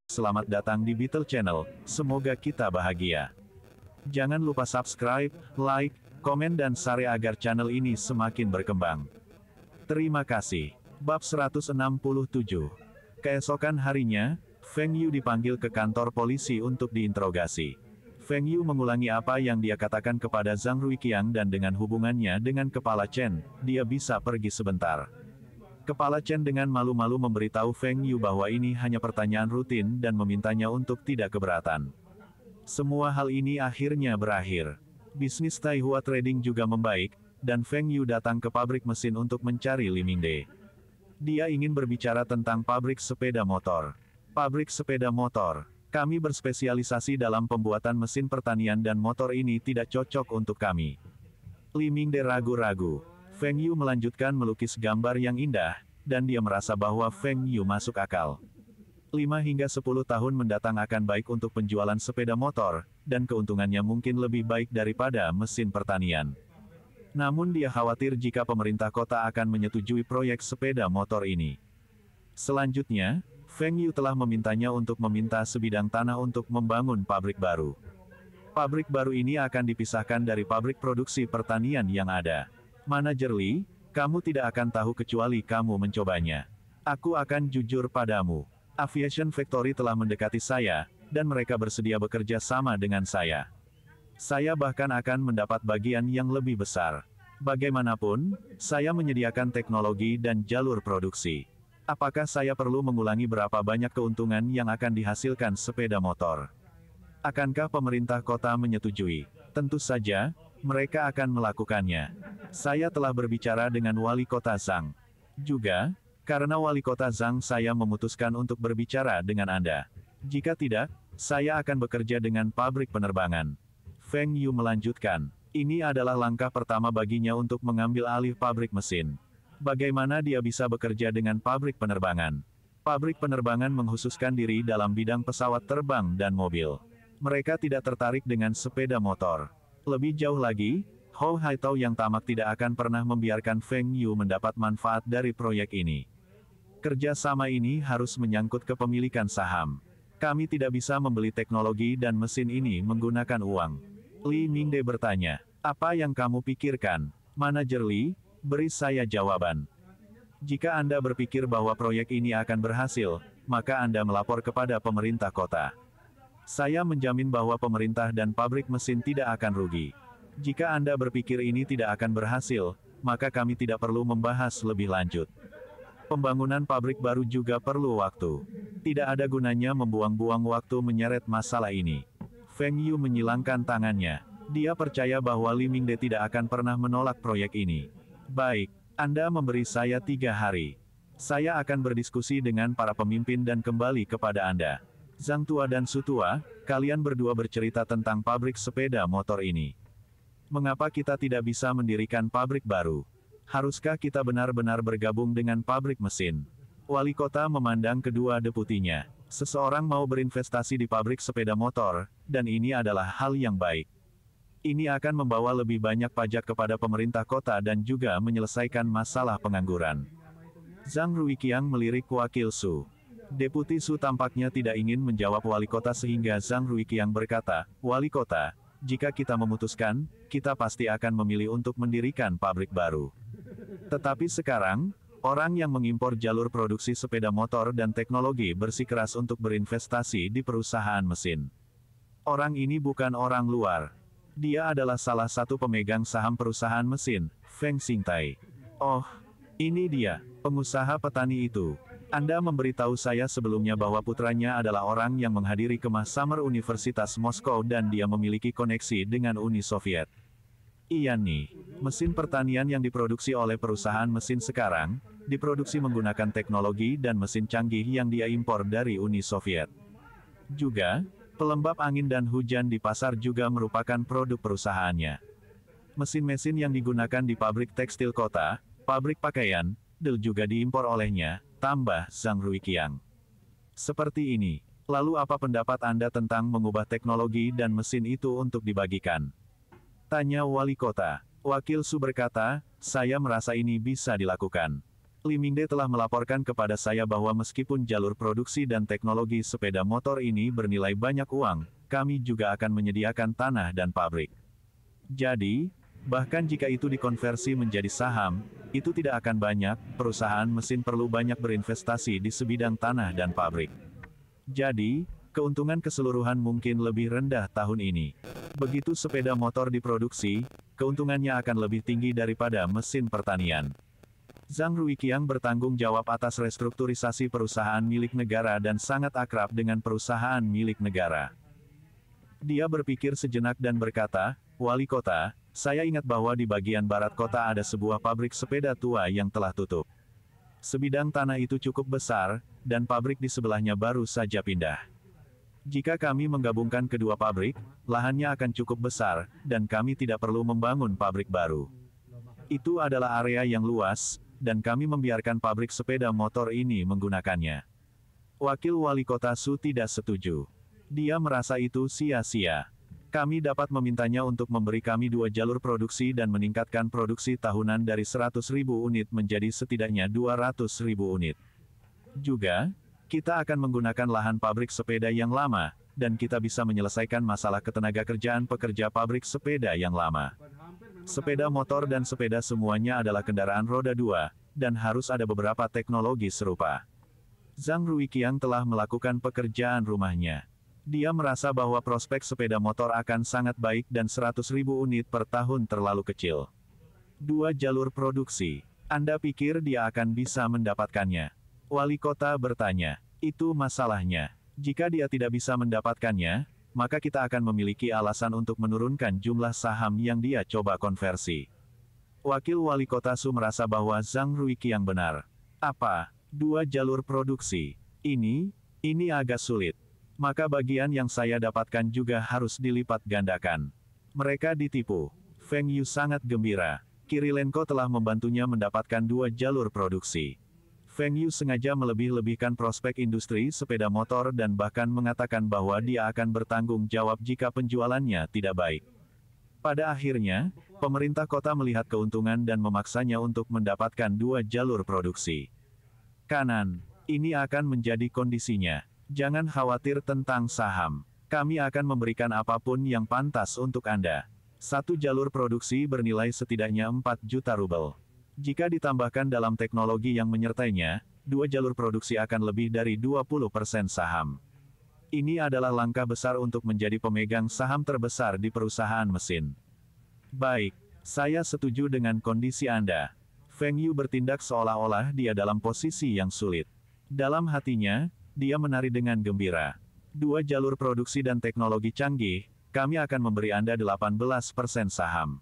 Selamat datang di Beetle Channel, semoga kita bahagia. Jangan lupa subscribe, like, komen dan share agar channel ini semakin berkembang. Terima kasih. Bab 167. Keesokan harinya, Feng Yu dipanggil ke kantor polisi untuk diinterogasi. Feng Yu mengulangi apa yang dia katakan kepada Zhang Ruiqiang dan dengan hubungannya dengan Kepala Chen, dia bisa pergi sebentar. Kepala Chen dengan malu-malu memberitahu Feng Yu bahwa ini hanya pertanyaan rutin dan memintanya untuk tidak keberatan. Semua hal ini akhirnya berakhir. Bisnis Taihua Trading juga membaik, dan Feng Yu datang ke pabrik mesin untuk mencari Li Mingde. Dia ingin berbicara tentang pabrik sepeda motor. Pabrik sepeda motor. Kami berspesialisasi dalam pembuatan mesin pertanian dan motor ini tidak cocok untuk kami. Li Mingde ragu-ragu. Feng Yu melanjutkan melukis gambar yang indah, dan dia merasa bahwa Feng Yu masuk akal. 5 hingga 10 tahun mendatang akan baik untuk penjualan sepeda motor, dan keuntungannya mungkin lebih baik daripada mesin pertanian. Namun dia khawatir jika pemerintah kota akan menyetujui proyek sepeda motor ini. Selanjutnya, Feng Yu telah memintanya untuk meminta sebidang tanah untuk membangun pabrik baru. Pabrik baru ini akan dipisahkan dari pabrik produksi pertanian yang ada. Manajer Li, kamu tidak akan tahu kecuali kamu mencobanya. Aku akan jujur padamu. Aviation Factory telah mendekati saya, dan mereka bersedia bekerja sama dengan saya. Saya bahkan akan mendapat bagian yang lebih besar. Bagaimanapun, saya menyediakan teknologi dan jalur produksi. Apakah saya perlu mengulangi berapa banyak keuntungan yang akan dihasilkan sepeda motor? Akankah pemerintah kota menyetujui? Tentu saja, mereka akan melakukannya. Saya telah berbicara dengan wali kota Zhang. Juga, karena wali kota Zhang saya memutuskan untuk berbicara dengan Anda. Jika tidak, saya akan bekerja dengan pabrik penerbangan. Feng Yu melanjutkan. Ini adalah langkah pertama baginya untuk mengambil alih pabrik mesin. Bagaimana dia bisa bekerja dengan pabrik penerbangan? Pabrik penerbangan mengkhususkan diri dalam bidang pesawat terbang dan mobil. Mereka tidak tertarik dengan sepeda motor. Lebih jauh lagi, Hou Haitao yang tamak tidak akan pernah membiarkan Feng Yu mendapat manfaat dari proyek ini. Kerja sama ini harus menyangkut kepemilikan saham. Kami tidak bisa membeli teknologi dan mesin ini menggunakan uang. Li Mingde bertanya, apa yang kamu pikirkan? Manajer Li, beri saya jawaban. Jika Anda berpikir bahwa proyek ini akan berhasil, maka Anda melapor kepada pemerintah kota. Saya menjamin bahwa pemerintah dan pabrik mesin tidak akan rugi. Jika Anda berpikir ini tidak akan berhasil, maka kami tidak perlu membahas lebih lanjut. Pembangunan pabrik baru juga perlu waktu. Tidak ada gunanya membuang-buang waktu menyeret masalah ini. Feng Yu menyilangkan tangannya. Dia percaya bahwa Li Mingde tidak akan pernah menolak proyek ini. Baik, Anda memberi saya 3 hari. Saya akan berdiskusi dengan para pemimpin dan kembali kepada Anda. Zhang Tua dan Su Tua, kalian berdua bercerita tentang pabrik sepeda motor ini. Mengapa kita tidak bisa mendirikan pabrik baru? Haruskah kita benar-benar bergabung dengan pabrik mesin? Wali kota memandang kedua deputinya. Seseorang mau berinvestasi di pabrik sepeda motor, dan ini adalah hal yang baik. Ini akan membawa lebih banyak pajak kepada pemerintah kota dan juga menyelesaikan masalah pengangguran. Zhang Ruiqiang melirik Wakil Su. Deputi Su tampaknya tidak ingin menjawab wali kota sehingga Zhang Ruiqiang berkata, wali kota, jika kita memutuskan, kita pasti akan memilih untuk mendirikan pabrik baru. Tetapi sekarang, orang yang mengimpor jalur produksi sepeda motor dan teknologi bersikeras untuk berinvestasi di perusahaan mesin. Orang ini bukan orang luar. Dia adalah salah satu pemegang saham perusahaan mesin, Feng Xingtai. Oh, ini dia, pengusaha petani itu. Anda memberitahu saya sebelumnya bahwa putranya adalah orang yang menghadiri kemas Summer Universitas Moskow dan dia memiliki koneksi dengan Uni Soviet. Iya nih, mesin pertanian yang diproduksi oleh perusahaan mesin sekarang, diproduksi menggunakan teknologi dan mesin canggih yang dia impor dari Uni Soviet. Juga, pelembab angin dan hujan di pasar juga merupakan produk perusahaannya. Mesin-mesin yang digunakan di pabrik tekstil kota, pabrik pakaian, juga diimpor olehnya, tambah Zhang Ruiqiang. Seperti ini. Lalu apa pendapat Anda tentang mengubah teknologi dan mesin itu untuk dibagikan? Tanya wali kota. Wakil Su berkata, saya merasa ini bisa dilakukan. Li Mingde telah melaporkan kepada saya bahwa meskipun jalur produksi dan teknologi sepeda motor ini bernilai banyak uang, kami juga akan menyediakan tanah dan pabrik. Jadi, bahkan jika itu dikonversi menjadi saham, itu tidak akan banyak, perusahaan mesin perlu banyak berinvestasi di sebidang tanah dan pabrik. Jadi, keuntungan keseluruhan mungkin lebih rendah tahun ini. Begitu sepeda motor diproduksi, keuntungannya akan lebih tinggi daripada mesin pertanian. Zhang Ruiqiang bertanggung jawab atas restrukturisasi perusahaan milik negara dan sangat akrab dengan perusahaan milik negara. Dia berpikir sejenak dan berkata, "Wali kota, saya ingat bahwa di bagian barat kota ada sebuah pabrik sepeda tua yang telah tutup. Sebidang tanah itu cukup besar, dan pabrik di sebelahnya baru saja pindah. Jika kami menggabungkan kedua pabrik, lahannya akan cukup besar, dan kami tidak perlu membangun pabrik baru. Itu adalah area yang luas, dan kami membiarkan pabrik sepeda motor ini menggunakannya." Wakil wali kota Su tidak setuju. Dia merasa itu sia-sia. Kami dapat memintanya untuk memberi kami 2 jalur produksi dan meningkatkan produksi tahunan dari 100.000 unit menjadi setidaknya 200.000 unit. Juga, kita akan menggunakan lahan pabrik sepeda yang lama, dan kita bisa menyelesaikan masalah ketenagakerjaan pekerja pabrik sepeda yang lama. Sepeda motor dan sepeda semuanya adalah kendaraan roda 2, dan harus ada beberapa teknologi serupa. Zhang Ruiqiang telah melakukan pekerjaan rumahnya. Dia merasa bahwa prospek sepeda motor akan sangat baik dan 100.000 unit per tahun terlalu kecil. 2 jalur produksi. Anda pikir dia akan bisa mendapatkannya? Wali kota bertanya. Itu masalahnya. Jika dia tidak bisa mendapatkannya, maka kita akan memiliki alasan untuk menurunkan jumlah saham yang dia coba konversi. Wakil wali kota Su merasa bahwa Zhang Ruiqiang benar. Apa? 2 jalur produksi. Ini agak sulit. Maka bagian yang saya dapatkan juga harus dilipat gandakan. Mereka ditipu. Feng Yu sangat gembira. Kirilenko telah membantunya mendapatkan 2 jalur produksi. Feng Yu sengaja melebih-lebihkan prospek industri sepeda motor dan bahkan mengatakan bahwa dia akan bertanggung jawab jika penjualannya tidak baik. Pada akhirnya, pemerintah kota melihat keuntungan dan memaksanya untuk mendapatkan 2 jalur produksi. Kanan, ini akan menjadi kondisinya. Jangan khawatir tentang saham. Kami akan memberikan apapun yang pantas untuk Anda. 1 jalur produksi bernilai setidaknya 4 juta rubel. Jika ditambahkan dalam teknologi yang menyertainya, 2 jalur produksi akan lebih dari 20% saham. Ini adalah langkah besar untuk menjadi pemegang saham terbesar di perusahaan mesin. Baik, saya setuju dengan kondisi Anda. Feng Yu bertindak seolah-olah dia dalam posisi yang sulit. Dalam hatinya, dia menari dengan gembira. 2 jalur produksi dan teknologi canggih, kami akan memberi Anda 18% saham.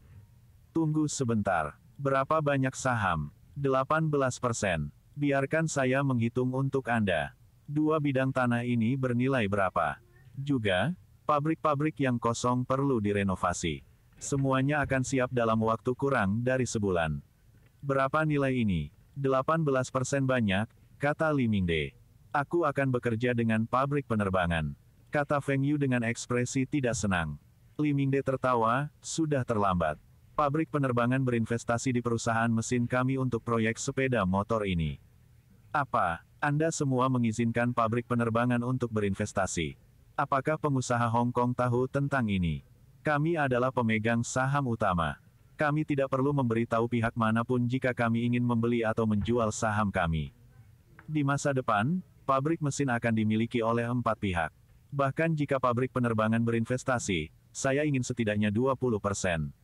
Tunggu sebentar. Berapa banyak saham? 18%. Biarkan saya menghitung untuk Anda. 2 bidang tanah ini bernilai berapa? Juga, pabrik-pabrik yang kosong perlu direnovasi. Semuanya akan siap dalam waktu kurang dari sebulan. Berapa nilai ini? 18% banyak, kata Li Mingde. Aku akan bekerja dengan pabrik penerbangan, kata Feng Yu dengan ekspresi tidak senang. Li Mingde tertawa, sudah terlambat. Pabrik penerbangan berinvestasi di perusahaan mesin kami untuk proyek sepeda motor ini. Apa, Anda semua mengizinkan pabrik penerbangan untuk berinvestasi? Apakah pengusaha Hong Kong tahu tentang ini? Kami adalah pemegang saham utama. Kami tidak perlu memberitahu pihak manapun jika kami ingin membeli atau menjual saham kami. Di masa depan, pabrik mesin akan dimiliki oleh 4 pihak. Bahkan jika pabrik penerbangan berinvestasi, saya ingin setidaknya 20%.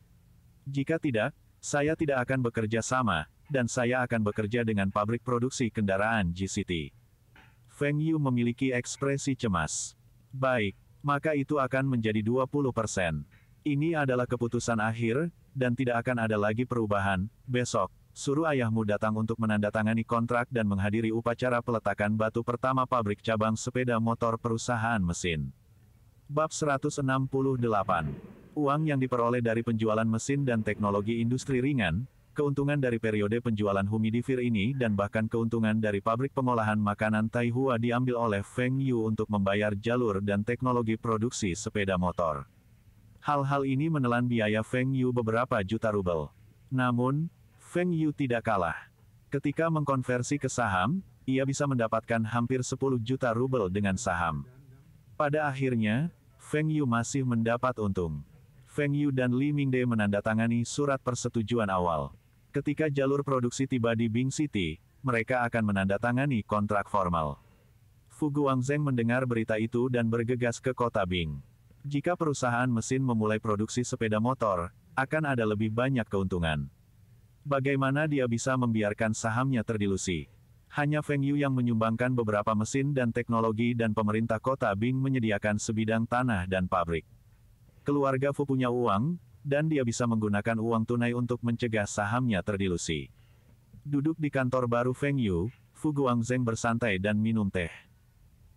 Jika tidak, saya tidak akan bekerja sama, dan saya akan bekerja dengan pabrik produksi kendaraan GCT. Feng Yu memiliki ekspresi cemas. Baik, maka itu akan menjadi 20%. Ini adalah keputusan akhir, dan tidak akan ada lagi perubahan. Besok, suruh ayahmu datang untuk menandatangani kontrak dan menghadiri upacara peletakan batu pertama pabrik cabang sepeda motor perusahaan mesin. Bab 168. Uang yang diperoleh dari penjualan mesin dan teknologi industri ringan, keuntungan dari periode penjualan humidifier ini dan bahkan keuntungan dari pabrik pengolahan makanan Taihua diambil oleh Feng Yu untuk membayar jalur dan teknologi produksi sepeda motor. Hal-hal ini menelan biaya Feng Yu beberapa juta rubel. Namun, Feng Yu tidak kalah. Ketika mengkonversi ke saham, ia bisa mendapatkan hampir 10 juta rubel dengan saham. Pada akhirnya, Feng Yu masih mendapat untung. Feng Yu dan Li Mingde menandatangani surat persetujuan awal. Ketika jalur produksi tiba di Bing City, mereka akan menandatangani kontrak formal. Fu Guangzheng mendengar berita itu dan bergegas ke kota Bing. Jika perusahaan mesin memulai produksi sepeda motor, akan ada lebih banyak keuntungan. Bagaimana dia bisa membiarkan sahamnya terdilusi? Hanya Feng Yu yang menyumbangkan beberapa mesin dan teknologi dan pemerintah kota Bing menyediakan sebidang tanah dan pabrik. Keluarga Fu punya uang, dan dia bisa menggunakan uang tunai untuk mencegah sahamnya terdilusi. Duduk di kantor baru Feng Yu, Fu Guangzheng bersantai dan minum teh.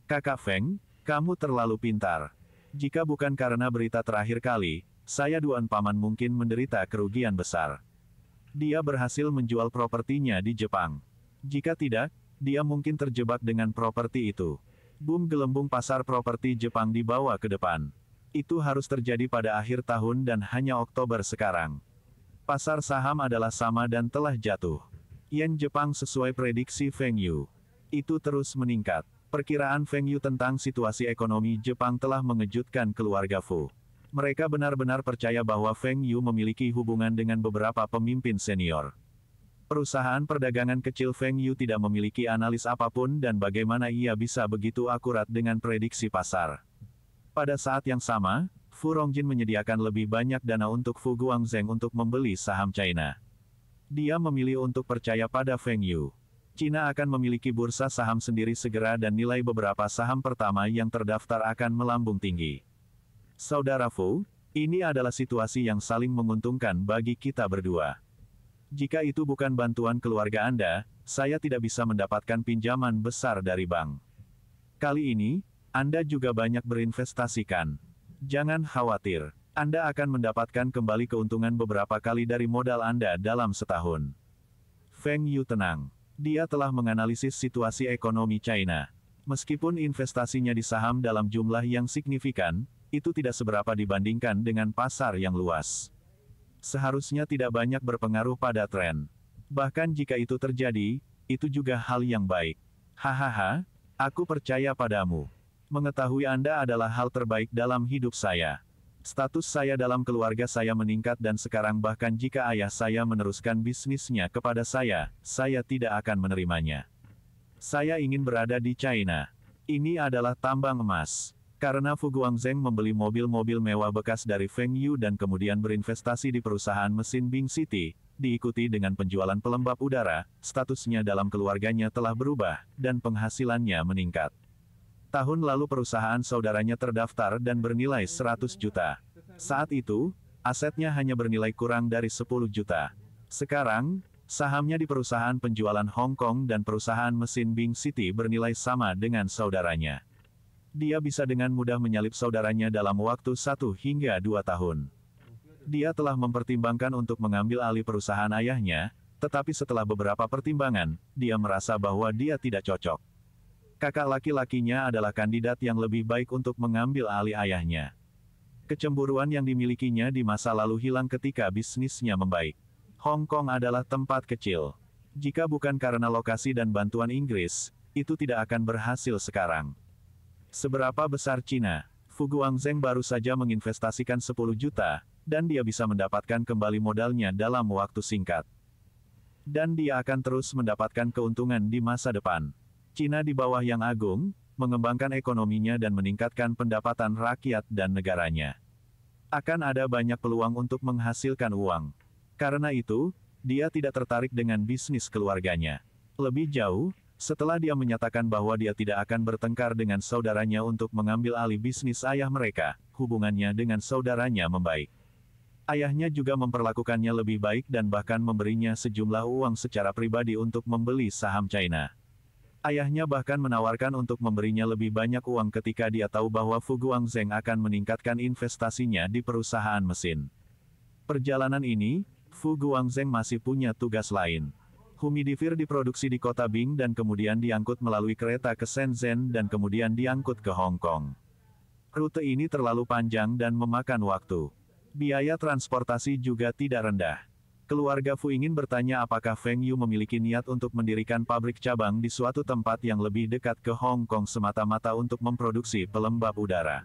Kakak Feng, kamu terlalu pintar. Jika bukan karena berita terakhir kali, saya Duan Paman mungkin menderita kerugian besar. Dia berhasil menjual propertinya di Jepang. Jika tidak, dia mungkin terjebak dengan properti itu. Boom gelembung pasar properti Jepang dibawa ke depan. Itu harus terjadi pada akhir tahun dan hanya Oktober sekarang. Pasar saham adalah sama dan telah jatuh. Yen Jepang sesuai prediksi Feng Yu. Itu terus meningkat. Perkiraan Feng Yu tentang situasi ekonomi Jepang telah mengejutkan keluarga Fu. Mereka benar-benar percaya bahwa Feng Yu memiliki hubungan dengan beberapa pemimpin senior. Perusahaan perdagangan kecil Feng Yu tidak memiliki analis apapun dan bagaimana ia bisa begitu akurat dengan prediksi pasar. Pada saat yang sama, Fu Rongjin menyediakan lebih banyak dana untuk Fu Guangzheng untuk membeli saham China. Dia memilih untuk percaya pada Feng Yu. China akan memiliki bursa saham sendiri segera dan nilai beberapa saham pertama yang terdaftar akan melambung tinggi. Saudara Fu, ini adalah situasi yang saling menguntungkan bagi kita berdua. Jika itu bukan bantuan keluarga Anda, saya tidak bisa mendapatkan pinjaman besar dari bank. Kali ini, Anda juga banyak berinvestasikan. Jangan khawatir, Anda akan mendapatkan kembali keuntungan beberapa kali dari modal Anda dalam setahun. Feng Yu tenang. Dia telah menganalisis situasi ekonomi China. Meskipun investasinya di saham dalam jumlah yang signifikan, itu tidak seberapa dibandingkan dengan pasar yang luas. Seharusnya tidak banyak berpengaruh pada tren. Bahkan jika itu terjadi, itu juga hal yang baik. Hahaha, aku percaya padamu. Mengetahui Anda adalah hal terbaik dalam hidup saya. Status saya dalam keluarga saya meningkat dan sekarang bahkan jika ayah saya meneruskan bisnisnya kepada saya tidak akan menerimanya. Saya ingin berada di China. Ini adalah tambang emas. Karena Fu Guangzheng membeli mobil-mobil mewah bekas dari Feng Yu dan kemudian berinvestasi di perusahaan mesin Bing City, diikuti dengan penjualan pelembab udara, statusnya dalam keluarganya telah berubah, dan penghasilannya meningkat. Tahun lalu perusahaan saudaranya terdaftar dan bernilai 100 juta. Saat itu, asetnya hanya bernilai kurang dari 10 juta. Sekarang, sahamnya di perusahaan penjualan Hong Kong dan perusahaan mesin Bing City bernilai sama dengan saudaranya. Dia bisa dengan mudah menyalip saudaranya dalam waktu 1 hingga 2 tahun. Dia telah mempertimbangkan untuk mengambil alih perusahaan ayahnya, tetapi setelah beberapa pertimbangan, dia merasa bahwa dia tidak cocok. Kakak laki-lakinya adalah kandidat yang lebih baik untuk mengambil alih ayahnya. Kecemburuan yang dimilikinya di masa lalu hilang ketika bisnisnya membaik. Hong Kong adalah tempat kecil. Jika bukan karena lokasi dan bantuan Inggris, itu tidak akan berhasil sekarang. Seberapa besar Cina? Fu Guangzheng baru saja menginvestasikan 10 juta, dan dia bisa mendapatkan kembali modalnya dalam waktu singkat. Dan dia akan terus mendapatkan keuntungan di masa depan. Cina di bawah Yang Agung, mengembangkan ekonominya dan meningkatkan pendapatan rakyat dan negaranya. Akan ada banyak peluang untuk menghasilkan uang. Karena itu, dia tidak tertarik dengan bisnis keluarganya. Lebih jauh, setelah dia menyatakan bahwa dia tidak akan bertengkar dengan saudaranya untuk mengambil alih bisnis ayah mereka, hubungannya dengan saudaranya membaik. Ayahnya juga memperlakukannya lebih baik dan bahkan memberinya sejumlah uang secara pribadi untuk membeli saham China. Ayahnya bahkan menawarkan untuk memberinya lebih banyak uang ketika dia tahu bahwa Fu Guangzheng akan meningkatkan investasinya di perusahaan mesin. Perjalanan ini, Fu Guangzheng masih punya tugas lain. Humidifier diproduksi di kota Bing dan kemudian diangkut melalui kereta ke Shenzhen dan kemudian diangkut ke Hong Kong. Rute ini terlalu panjang dan memakan waktu. Biaya transportasi juga tidak rendah. Keluarga Fu ingin bertanya apakah Feng Yu memiliki niat untuk mendirikan pabrik cabang di suatu tempat yang lebih dekat ke Hong Kong semata-mata untuk memproduksi pelembab udara.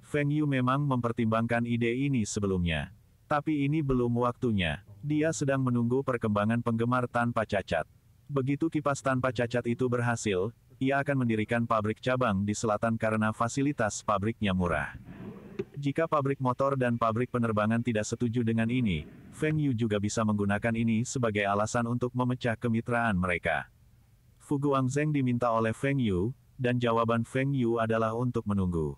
Feng Yu memang mempertimbangkan ide ini sebelumnya. Tapi ini belum waktunya. Dia sedang menunggu perkembangan penggemar tanpa cacat. Begitu kipas tanpa cacat itu berhasil, ia akan mendirikan pabrik cabang di selatan karena fasilitas pabriknya murah. Jika pabrik motor dan pabrik penerbangan tidak setuju dengan ini, Feng Yu juga bisa menggunakan ini sebagai alasan untuk memecah kemitraan mereka. Fu Guangzheng diminta oleh Feng Yu, dan jawaban Feng Yu adalah untuk menunggu.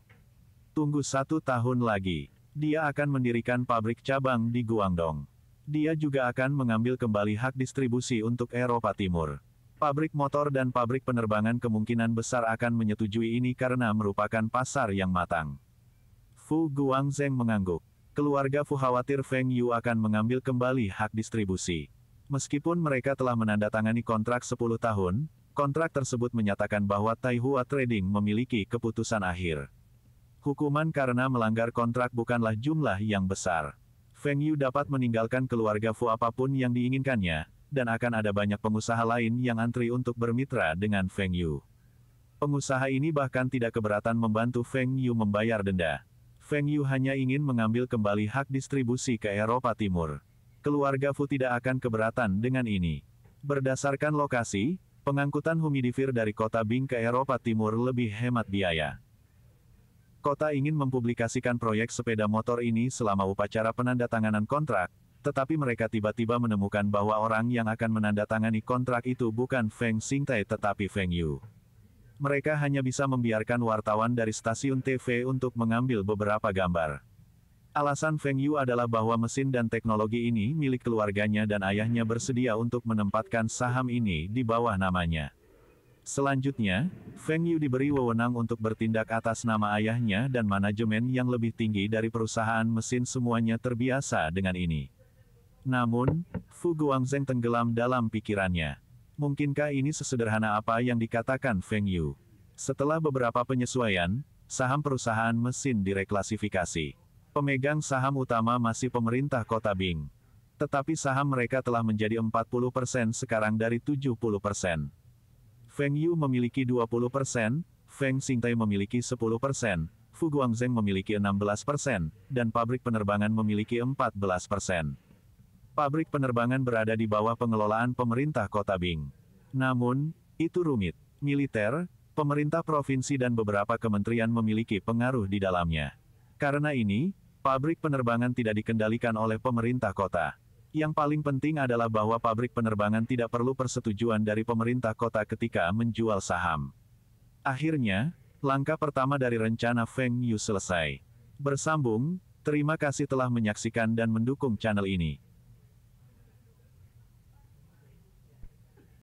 Tunggu 1 tahun lagi. Dia akan mendirikan pabrik cabang di Guangdong. Dia juga akan mengambil kembali hak distribusi untuk Eropa Timur. Pabrik motor dan pabrik penerbangan kemungkinan besar akan menyetujui ini karena merupakan pasar yang matang. Fu Guangzheng mengangguk. Keluarga Fu khawatir Feng Yu akan mengambil kembali hak distribusi. Meskipun mereka telah menandatangani kontrak 10 tahun, kontrak tersebut menyatakan bahwa Taihua Trading memiliki keputusan akhir. Hukuman karena melanggar kontrak bukanlah jumlah yang besar. Feng Yu dapat meninggalkan keluarga Fu apapun yang diinginkannya, dan akan ada banyak pengusaha lain yang antri untuk bermitra dengan Feng Yu. Pengusaha ini bahkan tidak keberatan membantu Feng Yu membayar denda. Feng Yu hanya ingin mengambil kembali hak distribusi ke Eropa Timur. Keluarga Fu tidak akan keberatan dengan ini. Berdasarkan lokasi, pengangkutan humidifier dari kota Bing ke Eropa Timur lebih hemat biaya. Kota ingin mempublikasikan proyek sepeda motor ini selama upacara penandatanganan kontrak, tetapi mereka tiba-tiba menemukan bahwa orang yang akan menandatangani kontrak itu bukan Feng Xingtai tetapi Feng Yu. Mereka hanya bisa membiarkan wartawan dari stasiun TV untuk mengambil beberapa gambar. Alasan Feng Yu adalah bahwa mesin dan teknologi ini milik keluarganya dan ayahnya bersedia untuk menempatkan saham ini di bawah namanya. Selanjutnya, Feng Yu diberi wewenang untuk bertindak atas nama ayahnya dan manajemen yang lebih tinggi dari perusahaan mesin semuanya terbiasa dengan ini. Namun, Fu Guangzheng tenggelam dalam pikirannya. Mungkinkah ini sesederhana apa yang dikatakan Feng Yu? Setelah beberapa penyesuaian, saham perusahaan mesin direklasifikasi. Pemegang saham utama masih pemerintah kota Bing. Tetapi saham mereka telah menjadi 40% sekarang dari 70%. Feng Yu memiliki 20%, Feng Xingtai memiliki 10%, Fu Guangzheng memiliki 16%, dan pabrik penerbangan memiliki 14%. Pabrik penerbangan berada di bawah pengelolaan pemerintah kota Bing. Namun, itu rumit. Militer, pemerintah provinsi dan beberapa kementerian memiliki pengaruh di dalamnya. Karena ini, pabrik penerbangan tidak dikendalikan oleh pemerintah kota. Yang paling penting adalah bahwa pabrik penerbangan tidak perlu persetujuan dari pemerintah kota ketika menjual saham. Akhirnya, langkah pertama dari rencana Feng Yu selesai. Bersambung, terima kasih telah menyaksikan dan mendukung channel ini.